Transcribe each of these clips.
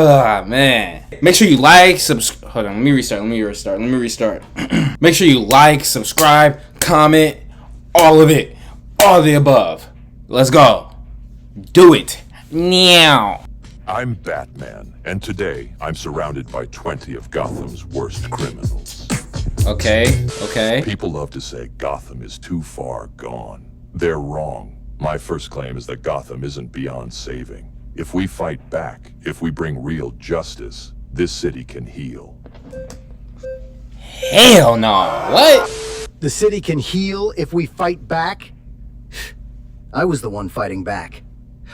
Man. Make sure you like, hold on, let me restart. Make sure you like, subscribe, comment, all of it. All of the above. Let's go. Do it. Now. I'm Batman, and today I'm surrounded by 20 of Gotham's worst criminals. Okay. People love to say Gotham is too far gone. They're wrong. My first claim is that Gotham isn't beyond saving. If we fight back, if we bring real justice, this city can heal. Hell no. What? The city can heal if we fight back? I was the one fighting back.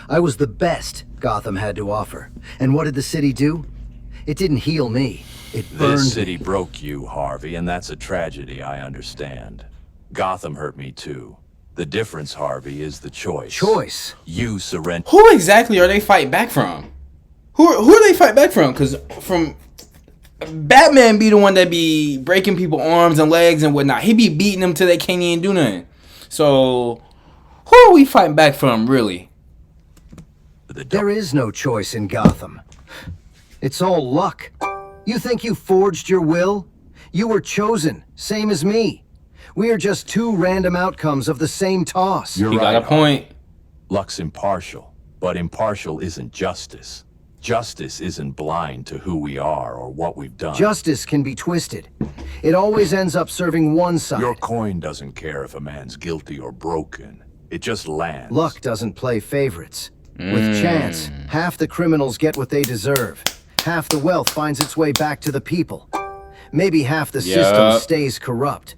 I was the best Gotham had to offer. And what did the city do? It didn't heal me. It burned me. This city broke you, Harvey, and that's a tragedy, I understand. Gotham hurt me too. The difference, Harvey, is the choice. Choice? You surrender. Who exactly are they fighting back from? Who are they fighting back from? Because from Batman be the one that be breaking people's arms and legs and whatnot. He be beating them till they can't even do nothing. So who are we fighting back from, really? There is no choice in Gotham. It's all luck. You think you forged your will? You were chosen, same as me. We are just two random outcomes of the same toss. You're You right, got a point. Luck's impartial, but impartial isn't justice. Justice isn't blind to who we are or what we've done. Justice can be twisted. It always ends up serving one side. Your coin doesn't care if a man's guilty or broken. It just lands. Luck doesn't play favorites. With chance, half the criminals get what they deserve. Half the wealth finds its way back to the people. Maybe half the system stays corrupt.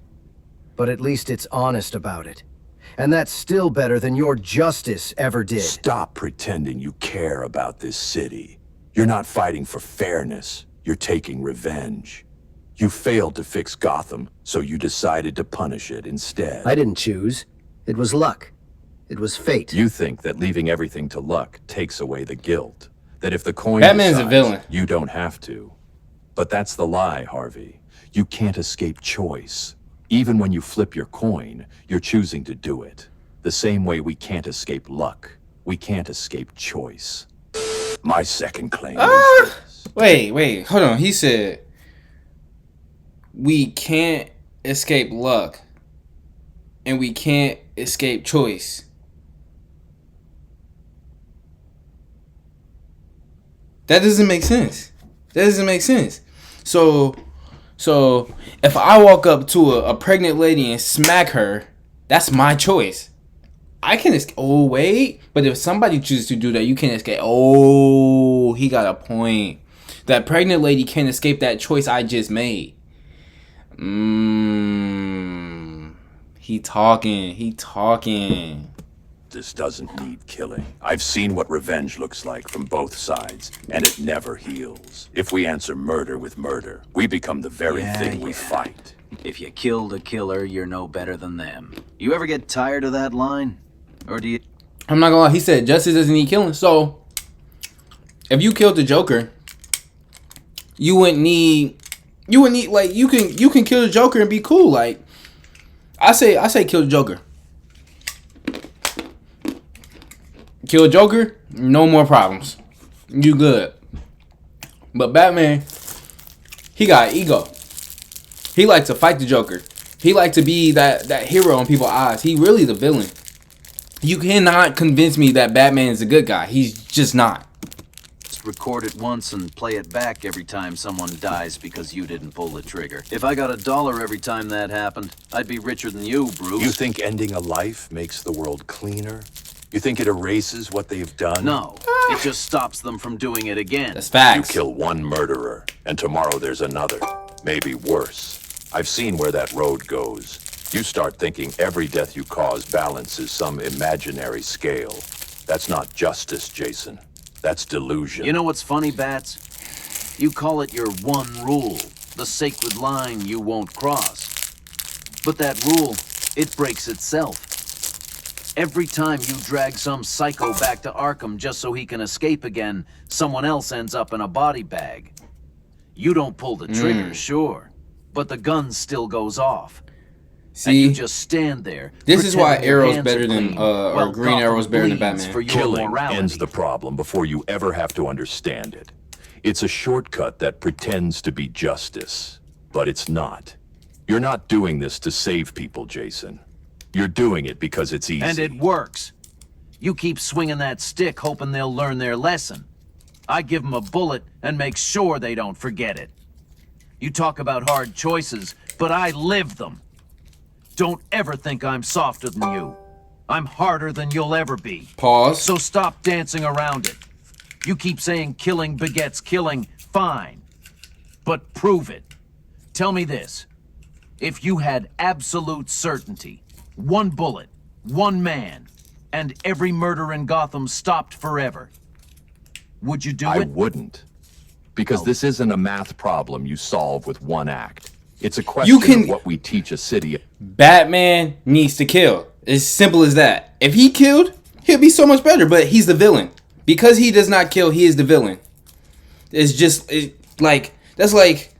But at least it's honest about it. And that's still better than your justice ever did. Stop pretending you care about this city. You're not fighting for fairness. You're taking revenge. You failed to fix Gotham, so you decided to punish it instead. I didn't choose. It was luck. It was fate. You think that leaving everything to luck takes away the guilt. That if the coin Batman's a decides, villain. you don't have to. But that's the lie, Harvey. You can't escape choice. Even when you flip your coin, you're choosing to do it. The same way we can't escape luck. We can't escape choice. My second claim is this. Wait, hold on. He said we can't escape luck and we can't escape choice. That doesn't make sense. So if I walk up to a pregnant lady and smack her, that's my choice. I can escape. Oh, wait. But if somebody chooses to do that, you can't escape. Oh, he got a point. That pregnant lady can't escape that choice I just made. He talking. This doesn't need killing. I've seen what revenge looks like from both sides, and it never heals. If we answer murder with murder, we become the very thing we fight. If you killed a killer, you're no better than them. You ever get tired of that line? Or do you... I'm not gonna lie, he said justice doesn't need killing. So, if you killed the Joker, you wouldn't need like you can kill the Joker and be cool. Like I say kill the Joker. Kill Joker, no more problems. You good. But Batman, he got ego. He likes to fight the Joker. He likes to be that hero in people's eyes. He really the villain. You cannot convince me that Batman is a good guy. He's just not. Just record it once and play it back every time someone dies because you didn't pull the trigger? If I got $1 every time that happened, I'd be richer than you, Bruce. You think ending a life makes the world cleaner? You think it erases what they've done? No, it just stops them from doing it again. That's facts. You kill one murderer, and tomorrow there's another. Maybe worse. I've seen where that road goes. You start thinking every death you cause balances some imaginary scale. That's not justice, Jason. That's delusion. You know what's funny, Bats? You call it your one rule, the sacred line you won't cross. But that rule, it breaks itself. Every time you drag some psycho back to Arkham just so he can escape again, someone else ends up in a body bag. You don't pull the trigger, sure, but the gun still goes off. See, and you just stand there. This is why pretending your Arrow's hands better are than clean. or Well, Green Arrow's better than bleeds Batman. for your Killing morality. ends the problem before you ever have to understand it. It's a shortcut that pretends to be justice, but it's not. You're not doing this to save people, Jason. You're doing it because it's easy. And it works. You keep swinging that stick hoping they'll learn their lesson. I give them a bullet and make sure they don't forget it. You talk about hard choices, but I live them. Don't ever think I'm softer than you. I'm harder than you'll ever be. Pause. So stop dancing around it. You keep saying killing begets killing, fine. But prove it. Tell me this. If you had absolute certainty, one bullet, one man, and every murder in Gotham stopped forever, would you do I it? wouldn't. Because this isn't a math problem you solve with one act. It's a question of what we teach a city. Batman needs to kill. As simple as that. If he killed, he'll be so much better, but he's the villain. Because he does not kill, he is the villain. It's just like, that's like,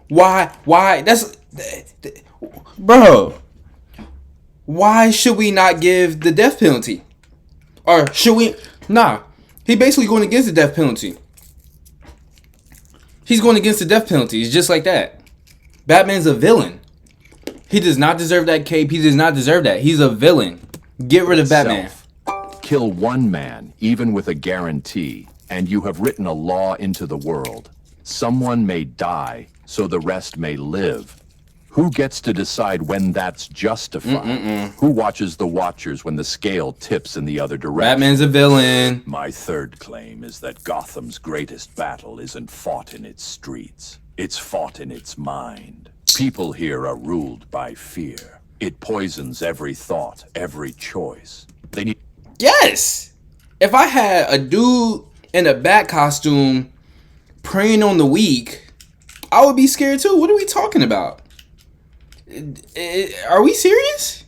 why, that's, bro, why should we not give the death penalty? Or should we, nah, he basically going against the death penalty. He's going against the death penalty. It's just like that. Batman's a villain. He does not deserve that cape. He does not deserve that. He's a villain. Get rid of Batman. Kill one man, even with a guarantee, and you have written a law into the world. Someone may die, so the rest may live. Who gets to decide when that's justified? Who watches the watchers when the scale tips in the other direction? Batman's a villain. My third claim is that Gotham's greatest battle isn't fought in its streets. It's fought in its mind. People here are ruled by fear. It poisons every thought, every choice. They need... Yes! If I had a dude in a bat costume preying on the weak, I would be scared too. What are we talking about? Are we serious?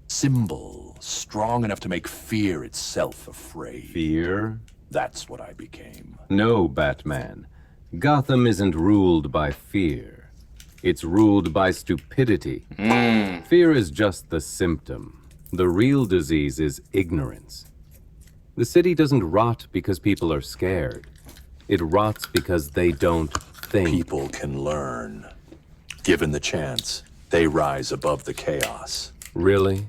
Symbol strong enough to make fear itself afraid. Fear? That's what I became. No, Batman. Gotham isn't ruled by fear. It's ruled by stupidity. Fear is just the symptom. The real disease is ignorance. The city doesn't rot because people are scared. It rots because they don't think. People can learn. Given the chance, they rise above the chaos. Really?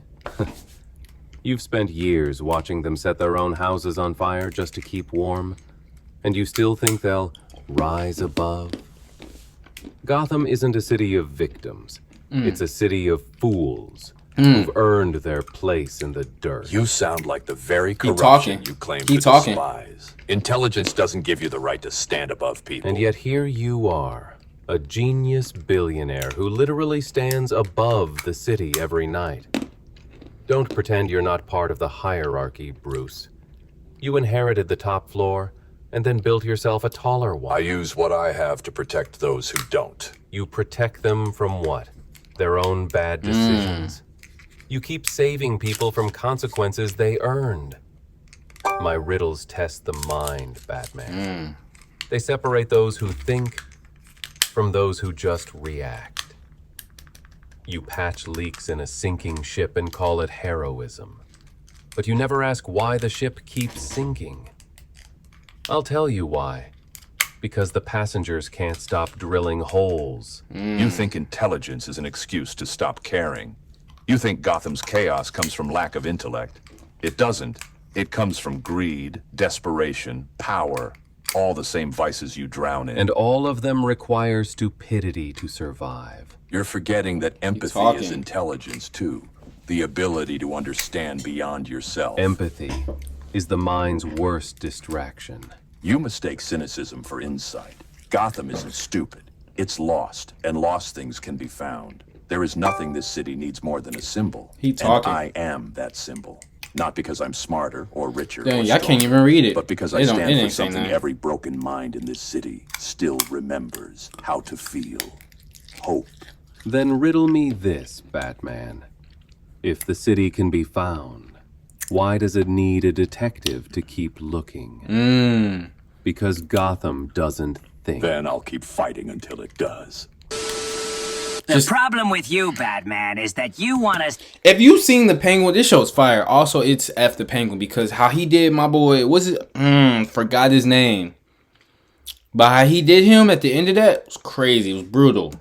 You've spent years watching them set their own houses on fire just to keep warm, and you still think they'll rise above? Gotham isn't a city of victims. It's a city of fools who've earned their place in the dirt. You sound like the very talking. corruption you claim to talking. despise. Intelligence doesn't give you the right to stand above people. And yet here you are, a genius billionaire who literally stands above the city every night. Don't pretend you're not part of the hierarchy, Bruce. You inherited the top floor and then built yourself a taller one. I use what I have to protect those who don't. You protect them from what? Their own bad decisions. You keep saving people from consequences they earned. My riddles test the mind, Batman. They separate those who think from those who just react. You patch leaks in a sinking ship and call it heroism. But you never ask why the ship keeps sinking. I'll tell you why. Because the passengers can't stop drilling holes. You think intelligence is an excuse to stop caring. You think Gotham's chaos comes from lack of intellect. It doesn't. It comes from greed, desperation, power, all the same vices you drown in. And all of them require stupidity to survive. You're forgetting that empathy is intelligence too. The ability to understand beyond yourself. Empathy is the mind's worst distraction. You mistake cynicism for insight. Gotham isn't stupid. It's lost, and lost things can be found. There is nothing this city needs more than a symbol. And I am that symbol. Not because I'm smarter or richer Dang, or I stronger, can't even read it. but because I stand for something every broken mind in this city still remembers how to feel. Hope. Then riddle me this, Batman. If the city can be found, why does it need a detective to keep looking? Because Gotham doesn't think. Then I'll keep fighting until it does. The problem with you, Batman, is that you want us... If you've seen The Penguin, this show's fire. Also, it's F the Penguin because how he did my boy, forgot his name. But how he did him at the end of that was crazy. It was brutal.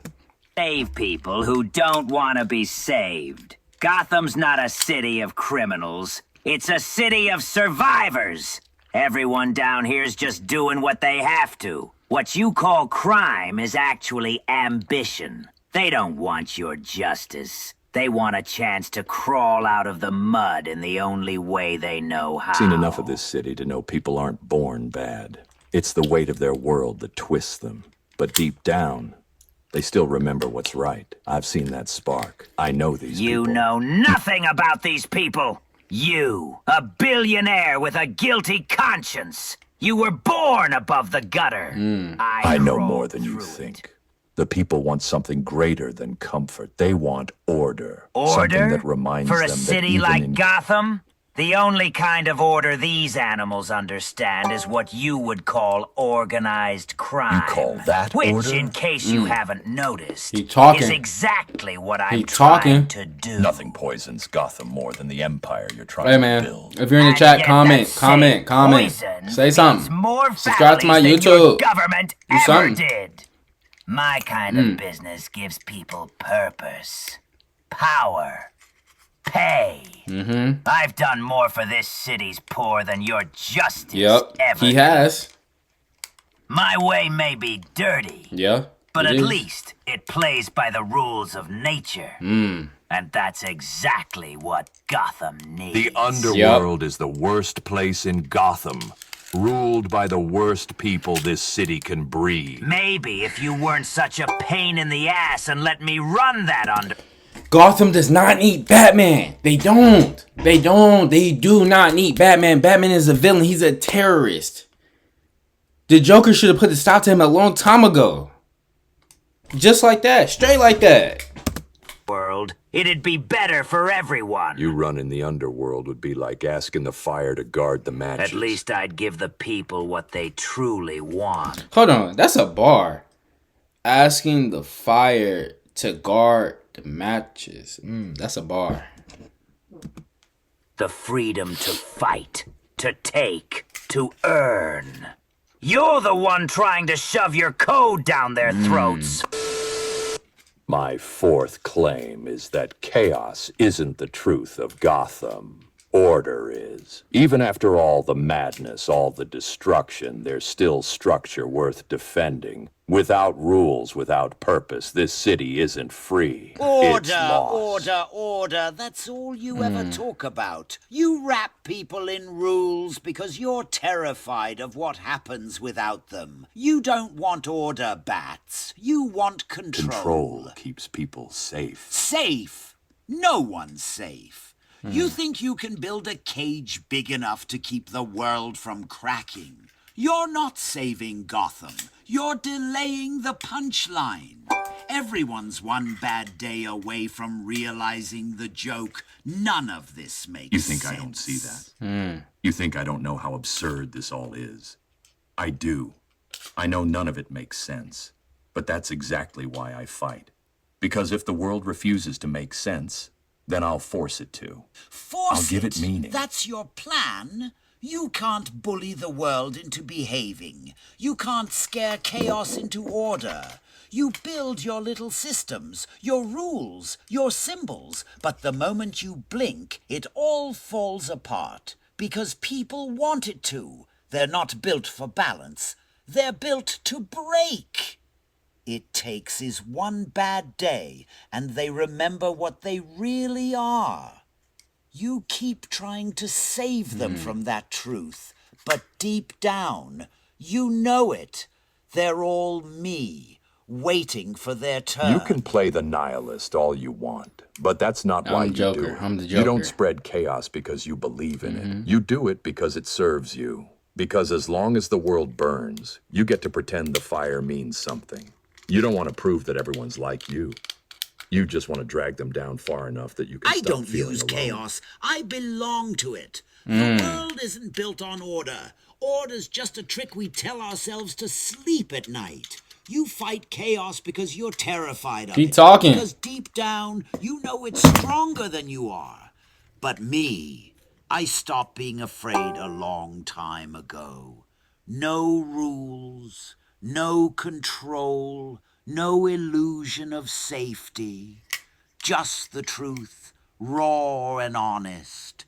Save people who don't want to be saved. Gotham's not a city of criminals. It's a city of survivors. Everyone down here's just doing what they have to. What you call crime is actually ambition. They don't want your justice. They want a chance to crawl out of the mud in the only way they know how. Seen enough of this city to know people aren't born bad. It's the weight of their world that twists them. But deep down, they still remember what's right. I've seen that spark. I know these people. You know nothing about these people. You, a billionaire with a guilty conscience. You were born above the gutter. I know more than you think. The people want something greater than comfort. They want order. Something Order? that reminds For them a that city even like in Gotham? The only kind of order these animals understand is what you would call organized crime. You call that Which, order? in case you haven't noticed, He talking. is exactly what I'm He trying talking. to do. nothing poisons Gotham more than the empire you're trying Hey to man, build. if you're in the And chat, yet comment, that comment, same comment. poison Say feeds something. more Subscribe to my families than your YouTube. government Do ever something. did. My kind of business gives people purpose, power, pay. I've done more for this city's poor than your justice Yep, ever he did. has. My way may be dirty, Yeah, but it at is. least it plays by the rules of nature. And that's exactly what Gotham needs. The underworld is the worst place in Gotham, ruled by the worst people this city can breed. Maybe if you weren't such a pain in the ass and let me run that under... Gotham does not need Batman. They don't. They don't. They do not need Batman. Batman is a villain. He's a terrorist. The Joker should have put a stop to him a long time ago. Just like that. Straight like that. world. It'd be better for everyone. You running the underworld would be like asking the fire to guard the matches. At least I'd give the people what they truly want. Hold on. That's a bar. Asking the fire to guard the matches. That's a bar. The freedom to fight, to take, to earn. You're the one trying to shove your code down their throats. My fourth claim is that chaos isn't the truth of Gotham. Order is. Even after all the madness, all the destruction, there's still structure worth defending. Without rules, without purpose, this city isn't free. It's Order, lost. order, order. That's all you ever talk about. You wrap people in rules because you're terrified of what happens without them. You don't want order, Bats. You want control. Control keeps people safe. Safe? No one's safe. You think you can build a cage big enough to keep the world from cracking? You're not saving Gotham. You're delaying the punchline. Everyone's one bad day away from realizing the joke. None of this makes You think sense. I don't see that? You think I don't know how absurd this all is? I do. I know none of it makes sense. But that's exactly why I fight. Because if the world refuses to make sense, then I'll force it to. Force I'll give it meaning. That's your plan? You can't bully the world into behaving. You can't scare chaos into order. You build your little systems, your rules, your symbols, but the moment you blink, it all falls apart. Because people want it to. They're not built for balance. They're built to break. It takes is one bad day, and they remember what they really are. You keep trying to save them from that truth, but deep down, you know it. They're all me, waiting for their turn. You can play the nihilist all you want, but that's not why I'm you Joker. do it. I'm the You don't Joker. spread chaos because you believe in it. You do it because it serves you. Because as long as the world burns, you get to pretend the fire means something. You don't want to prove that everyone's like you. You just want to drag them down far enough that you can I stop don't feeling use alone. chaos. I belong to it. The world isn't built on order. Order's just a trick we tell ourselves to sleep at night. You fight chaos because you're terrified of Keep it. talking. Because deep down, you know it's stronger than you are. But me, I stopped being afraid a long time ago. No rules, No control, no illusion of safety. Just the truth, raw and honest.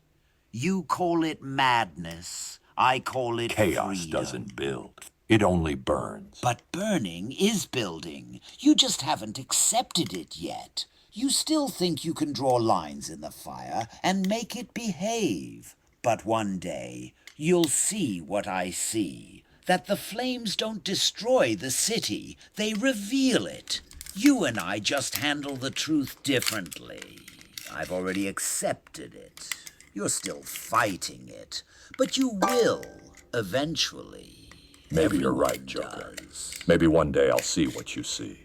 You call it madness, I call it Chaos freedom. doesn't build. It only burns. But burning is building. You just haven't accepted it yet. You still think you can draw lines in the fire and make it behave. But one day, you'll see what I see. That the flames don't destroy the city, they reveal it. You and I just handle the truth differently. I've already accepted it. You're still fighting it, but you will, eventually. Maybe you're Everyone right, Joker. does. Maybe one day I'll see what you see.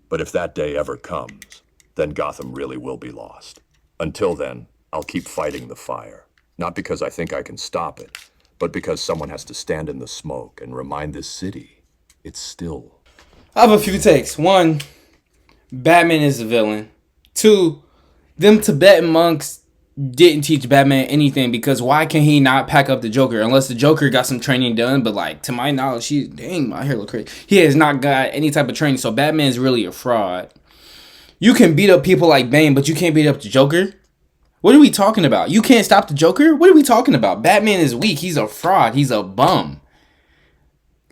But if that day ever comes, then Gotham really will be lost. Until then, I'll keep fighting the fire. Not because I think I can stop it, but because someone has to stand in the smoke and remind this city it's still. I have a few takes. One, Batman is a villain. Two, them Tibetan monks didn't teach Batman anything, because why can he not pack up the Joker? Unless the Joker got some training done, but like, to my knowledge, dang, my hair look crazy. He has not got any type of training, so Batman is really a fraud. You can beat up people like Bane, but you can't beat up the Joker? What are we talking about? You can't stop the Joker? What are we talking about? Batman is weak. He's a fraud. He's a bum.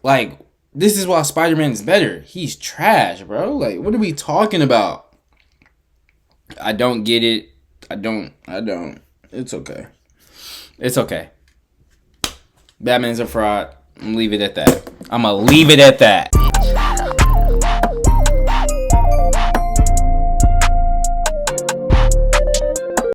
Like, this is why Spider-Man is better. He's trash, bro. Like, what are we talking about? I don't get it. I don't. It's okay. It's okay. Batman's a fraud. I'm gonna leave it at that.